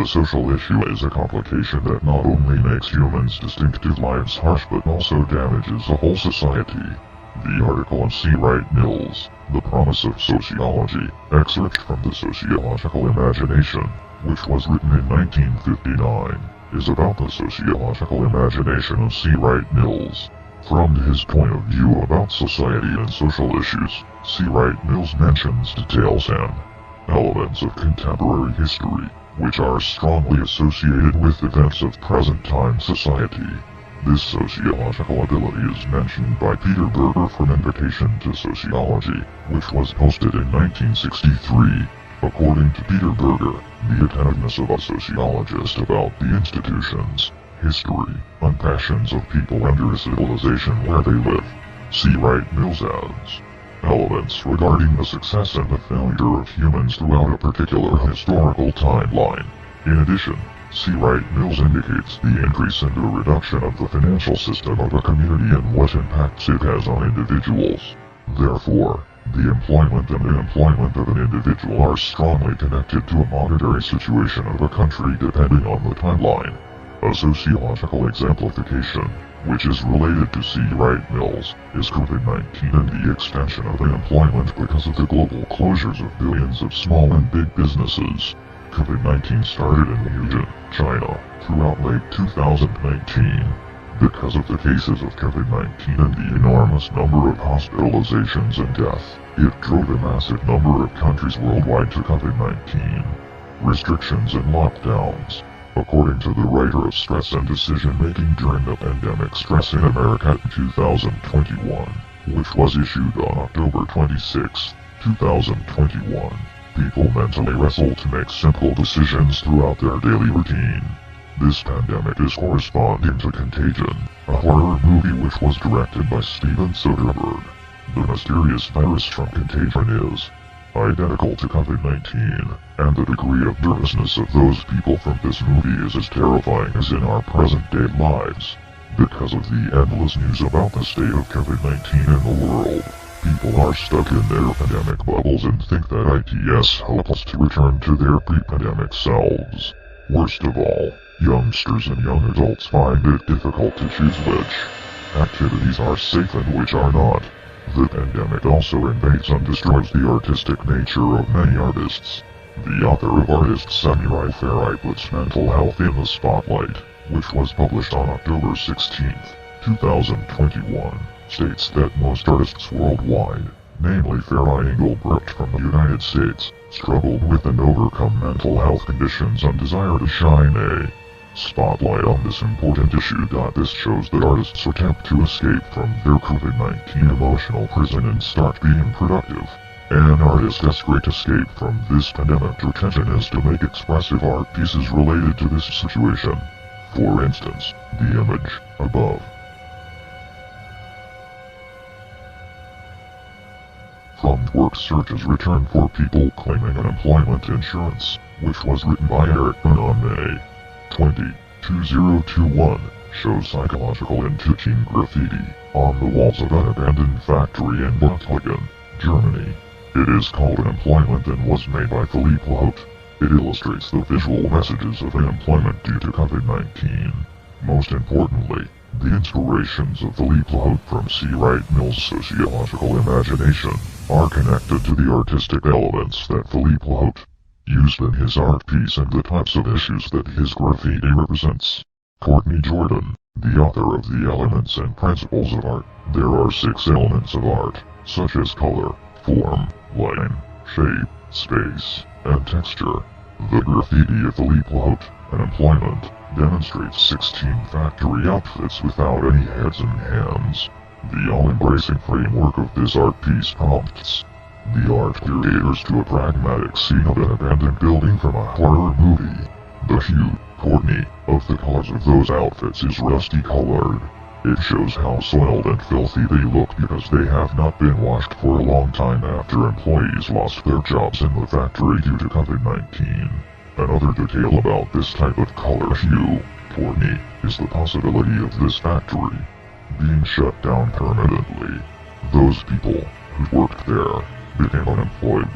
The social issue is a complication that not only makes humans' distinctive lives harsh but also damages a whole society. The article on C. Wright Mills, The Promise of Sociology, excerpt from the Sociological Imagination, which was written in 1959, is about the sociological imagination of C. Wright Mills. From his point of view about society and social issues, C. Wright Mills mentions details and elements of contemporary history, which are strongly associated with events of present-time society. This sociological ability is mentioned by Peter Berger from Invitation to Sociology, which was posted in 1963. According to Peter Berger, the attentiveness of a sociologist about the institutions, history, and passions of people under a civilization where they live. C. Wright Mills adds elements regarding the success and the failure of humans throughout a particular historical timeline. In addition, C. Wright Mills indicates the increase and the reduction of the financial system of a community and what impacts it has on individuals. Therefore, the employment and unemployment of an individual are strongly connected to a monetary situation of a country depending on the timeline. A sociological exemplification, which is related to C. Wright Mills, is COVID-19 and the extension of unemployment because of the global closures of billions of small and big businesses. COVID-19 started in Wuhan, China, throughout late 2019. Because of the cases of COVID-19 and the enormous number of hospitalizations and deaths, it drove a massive number of countries worldwide to COVID-19 restrictions and lockdowns. According to the writer of Stress and Decision-Making During the Pandemic Stress in America 2021, which was issued on October 26, 2021, people mentally wrestle to make simple decisions throughout their daily routine. This pandemic is corresponding to Contagion, a horror movie which was directed by Steven Soderbergh. The mysterious virus from Contagion is identical to COVID-19, and the degree of nervousness of those people from this movie is as terrifying as in our present-day lives. Because of the endless news about the state of COVID-19 in the world, people are stuck in their pandemic bubbles and think that it's hopeless to return to their pre-pandemic selves. Worst of all, youngsters and young adults find it difficult to choose which activities are safe and which are not. The pandemic also invades and destroys the artistic nature of many artists. The author of Artist Samurai Farai puts mental health in the spotlight, which was published on October 16, 2021, states that most artists worldwide, namely Farai Engelbrecht from the United States, struggled with and overcome mental health conditions and desire to shine a spotlight on this important issue. This shows that artists attempt to escape from their COVID-19 emotional prison and start being productive. An artist's great escape from this pandemic detention is to make expressive art pieces related to this situation. For instance, the image above. From Work Searches Return for People Claiming Unemployment Insurance, which was written by Eric Byrne on May 20, 2021, shows psychological intuition graffiti on the walls of an abandoned factory in Contagion, Germany. It is called Unemployment and was made by Philippe Lahaut. It illustrates the visual messages of unemployment due to COVID-19. Most importantly, the inspirations of Philippe Lahaut from C. Wright Mills' sociological imagination are connected to the artistic elements that Philippe Lahaut used in his art piece and the types of issues that his graffiti represents. Courtney Jordan, the author of The Elements and Principles of Art. There are 6 elements of art, such as color, form, line, shape, space, and texture. The graffiti of Philippe Lahaut, Unemployment, demonstrates 16 factory outfits without any heads and hands. The all-embracing framework of this art piece prompts the art curators to a pragmatic scene of an abandoned building from a horror movie. The hue, Courtney, of the colors of those outfits is rusty-colored. It shows how soiled and filthy they look because they have not been washed for a long time after employees lost their jobs in the factory due to COVID-19. Another detail about this type of color hue, Courtney, is the possibility of this factory being shut down permanently. Those people who worked there became unemployed.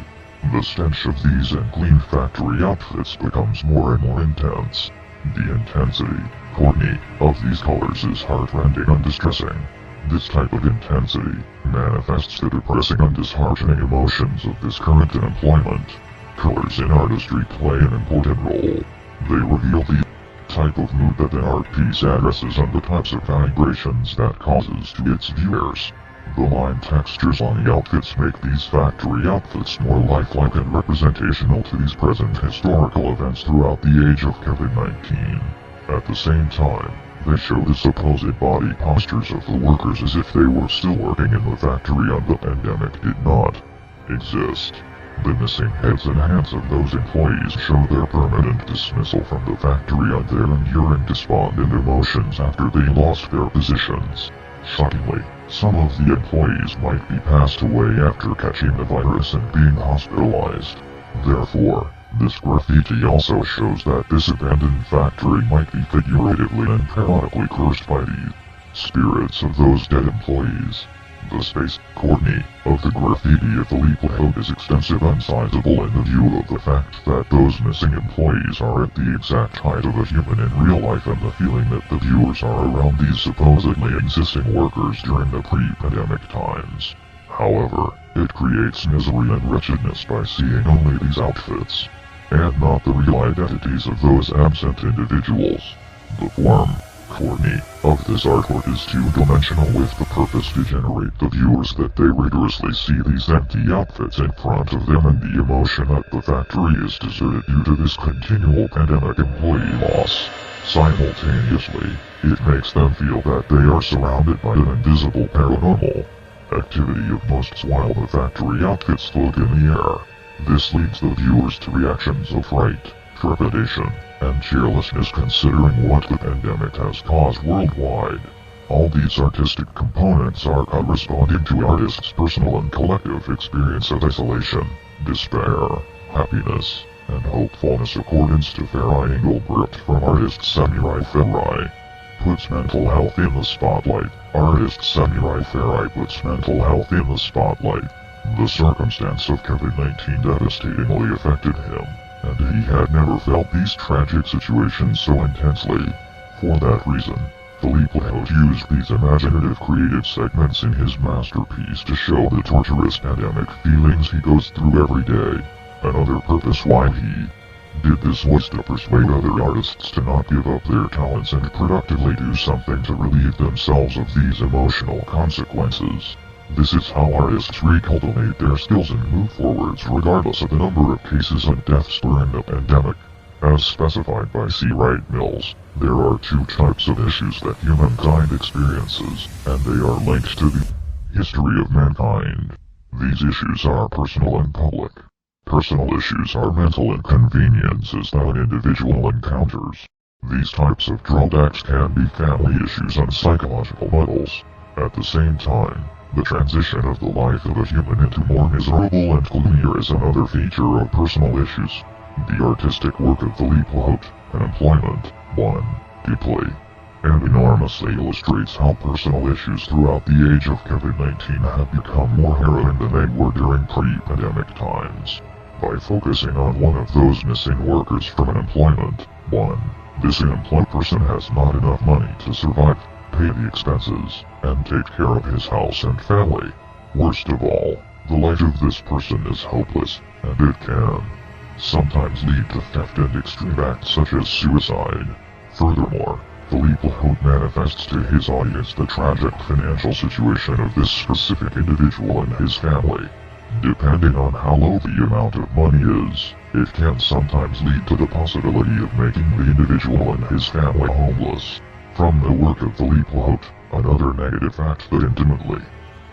The stench of these unclean factory outfits becomes more and more intense. The intensity, Courtney, of these colors is heart-rending and distressing. This type of intensity manifests the depressing and disheartening emotions of this current employment. Colors in artistry play an important role. They reveal the type of mood that an art piece addresses and the types of vibrations that causes to its viewers. The line textures on the outfits make these factory outfits more lifelike and representational to these present historical events throughout the age of COVID-19. At the same time, they show the supposed body postures of the workers as if they were still working in the factory and the pandemic did not exist. The missing heads and hands of those employees show their permanent dismissal from the factory and their enduring despondent emotions after they lost their positions. Shockingly, some of the employees might be passed away after catching the virus and being hospitalized. Therefore, this graffiti also shows that this abandoned factory might be figuratively and periodically cursed by the spirits of those dead employees. The space, Courtney, of the graffiti at the Leapwood is extensive and sizable in the view of the fact that those missing employees are at the exact height of a human in real life and the feeling that the viewers are around these supposedly existing workers during the pre-pandemic times. However, it creates misery and wretchedness by seeing only these outfits, and not the real identities of those absent individuals. The form, Courtney, of this artwork is two-dimensional with the purpose to generate the viewers that they rigorously see these empty outfits in front of them and the emotion that the factory is deserted due to this continual pandemic employee loss. Simultaneously, it makes them feel that they are surrounded by an invisible paranormal activity of most while the factory outfits float in the air. This leads the viewers to reactions of fright, trepidation, and cheerlessness considering what the pandemic has caused worldwide. All these artistic components are corresponding to artists' personal and collective experience of isolation, despair, happiness, and hopefulness accordance to Farai Engelbrecht from artist Samurai Farai. Puts mental health in the spotlight. Artist Samurai Farai puts mental health in the spotlight. The circumstance of COVID-19 devastatingly affected him, and he had never felt these tragic situations so intensely. For that reason, Philippe Lahaut used these imaginative creative segments in his masterpiece to show the torturous pandemic feelings he goes through every day. Another purpose why he did this was to persuade other artists to not give up their talents and productively do something to relieve themselves of these emotional consequences. This is how artists recultivate their skills and move forwards regardless of the number of cases and deaths during the pandemic. As specified by C. Wright Mills, there are two types of issues that humankind experiences, and they are linked to the history of mankind. These issues are personal and public. Personal issues are mental inconveniences that an individual encounters. These types of drawbacks can be family issues and psychological muddles. At the same time, the transition of the life of a human into more miserable and gloomier is another feature of personal issues. The artistic work of Philippe Lahaut, Unemployment, 1, deeply and enormously illustrates how personal issues throughout the age of COVID-19 have become more harrowing than they were during pre-pandemic times. By focusing on one of those missing workers from Unemployment, 1, this unemployed person has not enough money to survive, pay the expenses, and take care of his house and family. Worst of all, the life of this person is hopeless, and it can sometimes lead to theft and extreme acts such as suicide. Furthermore, Philippe Lahaut manifests to his audience the tragic financial situation of this specific individual and his family. Depending on how low the amount of money is, it can sometimes lead to the possibility of making the individual and his family homeless. From the work of Philippe Lahaut, another negative fact that intimately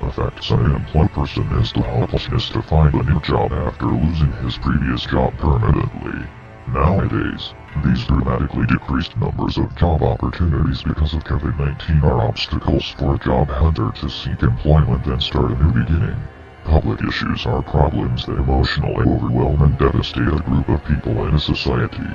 affects an unemployed person is the helplessness to find a new job after losing his previous job permanently. Nowadays, these dramatically decreased numbers of job opportunities because of COVID-19 are obstacles for a job hunter to seek employment and start a new beginning. Public issues are problems that emotionally overwhelm and devastate a group of people in a society.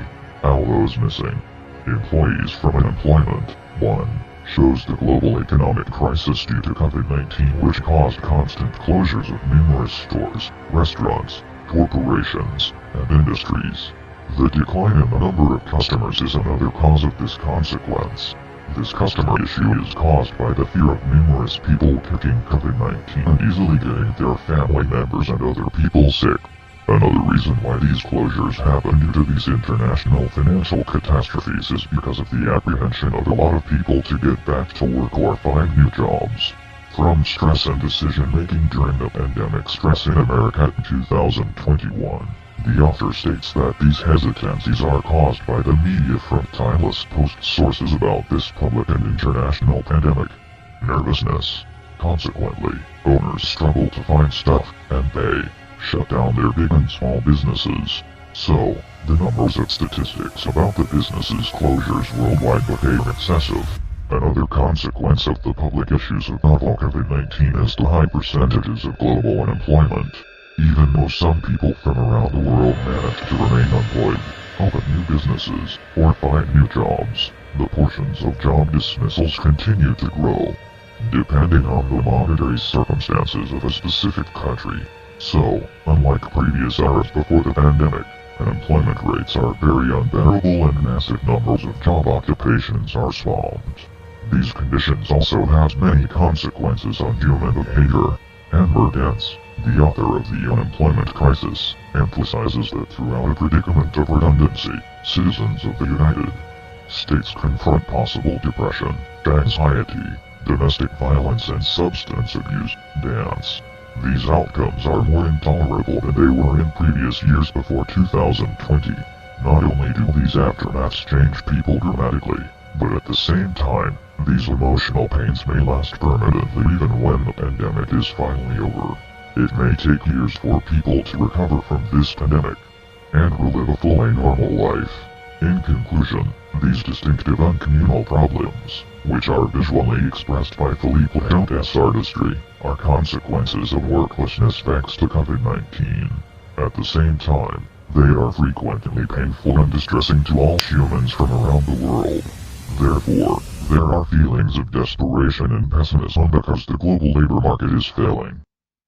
How those missing employees from Unemployment, 1, shows the global economic crisis due to COVID-19 which caused constant closures of numerous stores, restaurants, corporations, and industries. The decline in the number of customers is another cause of this consequence. This customer issue is caused by the fear of numerous people catching COVID-19 and easily getting their family members and other people sick. Another reason why these closures happen due to these international financial catastrophes is because of the apprehension of a lot of people to get back to work or find new jobs. From stress and decision-making during the pandemic stress in America in 2021, the author states that these hesitancies are caused by the media from timeless post sources about this public and international pandemic. Nervousness. Consequently, owners struggle to find staff, and they shut down their big and small businesses. So, the numbers and statistics about the businesses' closures worldwide became excessive. Another consequence of the public issues of novel COVID-19 is the high percentages of global unemployment. Even though some people from around the world manage to remain employed, open new businesses, or find new jobs, the portions of job dismissals continue to grow, depending on the monetary circumstances of a specific country. So, unlike previous eras before the pandemic, unemployment rates are very unbearable and massive numbers of job occupations are spawned. These conditions also have many consequences on human behavior. Amber Dance, the author of The Unemployment Crisis, emphasizes that throughout a predicament of redundancy, citizens of the United States confront possible depression, anxiety, domestic violence and substance abuse. Dance. These outcomes are more intolerable than they were in previous years before 2020. Not only do these aftermaths change people dramatically, but at the same time, these emotional pains may last permanently even when the pandemic is finally over. It may take years for people to recover from this pandemic and relive a fully normal life. In conclusion, these distinctive uncommunal problems, which are visually expressed by Philippe Lahaut's artistry, are consequences of worklessness thanks to COVID-19. At the same time, they are frequently painful and distressing to all humans from around the world. Therefore, there are feelings of desperation and pessimism because the global labor market is failing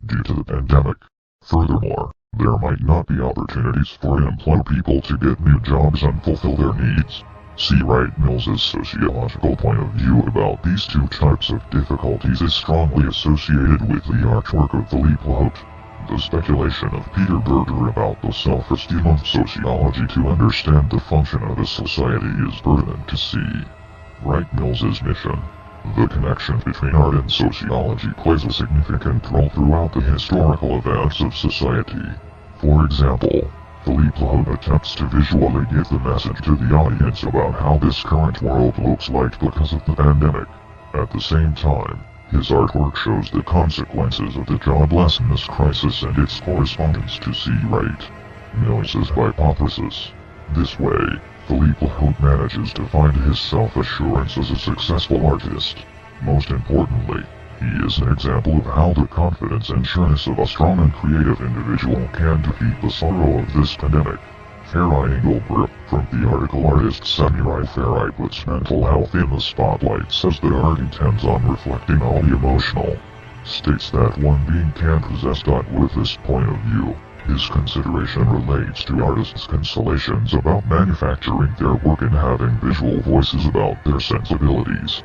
due to the pandemic. Furthermore, there might not be opportunities for unemployed people to get new jobs and fulfill their needs. C. Wright Mills's sociological point of view about these two types of difficulties is strongly associated with the artwork of Philippe Lahaut. The speculation of Peter Berger about the self-esteem of sociology to understand the function of a society is pertinent to see. Wright Mills's mission. The connection between art and sociology plays a significant role throughout the historical events of society. For example, Philippe Lahaut attempts to visually give the message to the audience about how this current world looks like because of the pandemic. At the same time, his artwork shows the consequences of the joblessness crisis and its correspondence to C. Wright Mills's hypothesis. This way, Philippe Lahaut manages to find his self-assurance as a successful artist. Most importantly, he is an example of how the confidence and sureness of a strong and creative individual can defeat the sorrow of this pandemic. Farai Engelbrecht, from the article Artist Samurai Farai puts mental health in the spotlight, says that art intends on reflecting all the emotional states that one being can possess. With this point of view, his consideration relates to artists' consolations about manufacturing their work and having visual voices about their sensibilities.